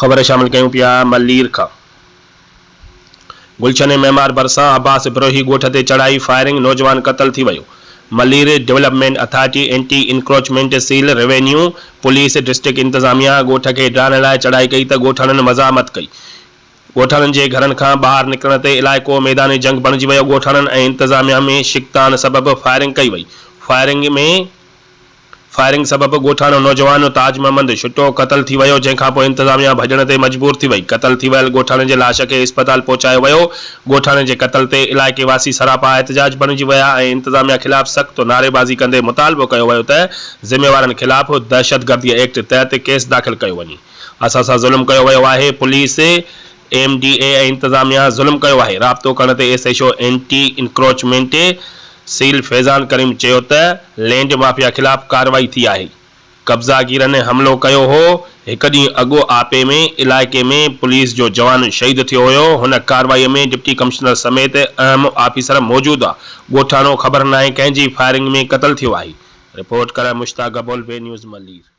ख़बर शामिल कयूं पिया मलीर खां। गुलशन मेमार भरिसां अब्बास इब्रोही ॻोठ ते चढ़ाई, फायरिंग, नौजवान क़तल थी वियो। Malir development authority, anti encroachment seal, revenue, police, district इंतजामिया ॻोठ खे ढाहण लाइ चढ़ाई कई त ॻोठाणनि मज़ामत कई। ॻोठाणनि जे घरनि खां ॿाहिरि निकिरण ते इलाइक़ो मैदानी जंग बणिजी वियो। ॻोठाणनि ऐं इंतजामिया में शिकतान सबबि फायरिंग कई वई। फायरिंग सबबि ॻोठाणो नौजवान ताज मोहम्मद छुटो क़तल थी वियो, जंहिंखां पोइ इंतजामिया भॼण ते मजबूर थी वई। क़तल थी वियल ॻोठाणे जे लाश खे इस्पताल पहुचायो वियो। ॻोठाणे जे क़तल ते इलाइक़े वासी सरापा एहतजाज बणिजी विया ऐं इंतजामिया ख़िलाफ़ सख़्त नारेबाज़ी कंदे मुतालबो कयो वियो त ज़िम्मेवारनि ख़िलाफ़ दहशतगर्दी एक्ट तहत केस दाख़िल कयो वञे। असां सां ज़ुल्म कयो वियो आहे। पुलिस, MDA ऐं इंतजामिया ज़ुल्म कयो आहे। राब्तो करण ते SHO anti encroachment cell Faizan Karim चयो त लैंड माफिया ख़िलाफ़ कार्रवाई थी आहे। कब्ज़ागीरनि हमिलो कयो हो। हिकु ॾींहुं अॻु आपे में इलाइक़े में पुलिस जो जवान शहीद थियो हुयो। हुन कार्रवाईअ में डिप्टी कमिश्नर समेत अहम ऑफिसर मौजूदु आहे। ॻोठाणो ख़बर नाहे कंहिंजी फायरिंग में क़तल थियो आहे। रिपोर्ट कर मुश्ताक अबोल, बे न्यूज़ मलीर।